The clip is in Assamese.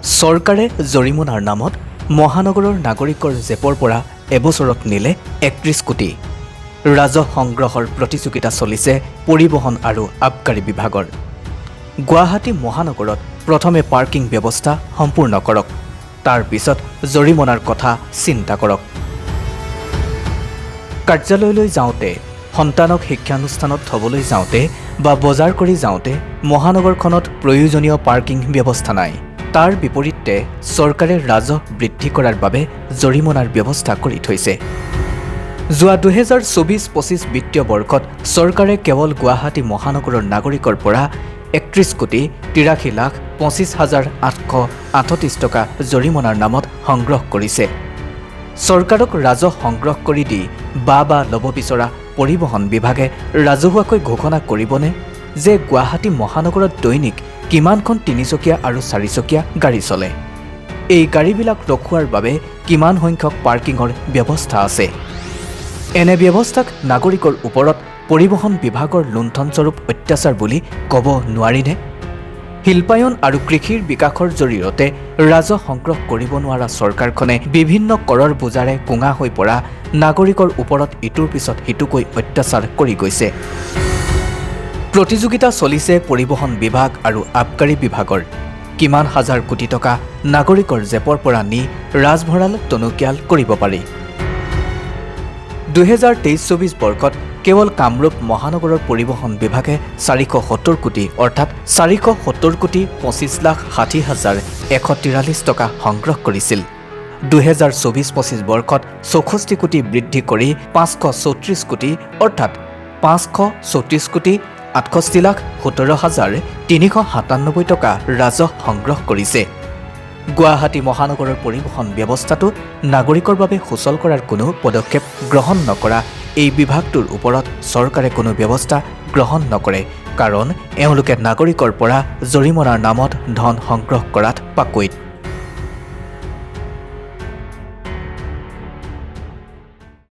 চৰকাৰে জৰিমনাৰ নামত মহানগৰৰ নাগৰিকৰ জেপৰ পৰা এবছৰত নিলে ৩১ কোটি। ৰাজহ সংগ্ৰহৰ প্ৰতিযোগিতা চলিছে পৰিবহণ আৰু আবকাৰী বিভাগৰ। গুৱাহাটী মহানগৰত প্ৰথমে পাৰ্কিং ব্যৱস্থা সম্পূৰ্ণ কৰক, তাৰ পিছত জৰিমনাৰ কথা চিন্তা কৰক। কাৰ্যালয়লৈ যাওঁতে, সন্তানক শিক্ষানুষ্ঠানত থবলৈ যাওঁতে বা বজাৰ কৰি যাওঁতে মহানগৰখনত প্ৰয়োজনীয় পাৰ্কিং ব্যৱস্থা নাই। তাৰ বিপৰীতে চৰকাৰে ৰাজহ বৃদ্ধি কৰাৰ বাবে জৰিমনাৰ ব্যৱস্থা কৰি থৈছে। যোৱা ২০২৪-২৫ বিত্তীয় বৰ্ষত চৰকাৰে কেৱল গুৱাহাটী মহানগৰৰ নাগৰিকৰ পৰা ৩১ কোটি ৮৩ লাখ ২৫ হাজাৰ ৮৩৮ টকা জৰিমনাৰ নামত সংগ্ৰহ কৰিছে। চৰকাৰক ৰাজহ সংগ্ৰহ কৰি দি বা ল'ব বিচৰা পৰিবহণ বিভাগে ৰাজহুৱাকৈ ঘোষণা কৰিবনে যে গুৱাহাটী মহানগৰত দৈনিক কিমানখন ৩চকীয়া আৰু ৪চকীয়া গাড়ী চলে? এই গাড়ীবিলাক ৰখোৱাৰ বাবে কিমান সংখ্যক পাৰ্কিঙৰ ব্যৱস্থা আছে? এনে ব্যৱস্থাক নাগৰিকৰ ওপৰত পৰিবহণ বিভাগৰ লুণ্ঠনস্বৰূপ অত্যাচাৰ বুলি ক'ব নোৱাৰিনে? শিল্পায়ন আৰু কৃষিৰ বিকাশৰ জৰিয়তে ৰাজহ সংগ্ৰহ কৰিব নোৱাৰা চৰকাৰখনে বিভিন্ন কৰৰ বোজাৰে কোঙা হৈ পৰা নাগৰিকৰ ওপৰত ইটোৰ পিছত সিটোকৈ অত্যাচাৰ কৰি গৈছে। প্ৰতিযোগিতা চলিছে পৰিবহণ বিভাগ আৰু আবকাৰী বিভাগৰ। কিমান হাজাৰ কোটি টকা নাগৰিকৰ জেপৰ পৰা নি ৰাজভঁৰাল টনকিয়াল কৰিব পাৰি। ২০২৩-২৪ বৰ্ষত কেৱল কামৰূপ মহানগৰৰ পৰিবহণ বিভাগে ৪৭০ কোটি অৰ্থাৎ ৪৭০ কোটি ২৫ লাখ ৬০ হাজাৰ ১৪৩ টকা সংগ্ৰহ কৰিছিল। ২০২৪-২৫ বৰ্ষত ৬৪ কোটি বৃদ্ধি কৰি ৫৩৪ কোটি অৰ্থাৎ ৫৩৪ কোটি ৬৮ লাখ ১৭ হাজাৰ ৩৯৭ টকা ৰাজহ সংগ্ৰহ কৰিছে। গুৱাহাটী মহানগৰৰ পৰিবহণ ব্যৱস্থাটো নাগৰিকৰ বাবে সুচল কৰাৰ কোনো পদক্ষেপ গ্ৰহণ নকৰা এই বিভাগটোৰ ওপৰত চৰকাৰে কোনো ব্যৱস্থা গ্ৰহণ নকৰে, কাৰণ এওঁলোকে নাগৰিকৰ পৰা জৰিমনাৰ নামত ধন সংগ্ৰহ কৰাত পাকৈত।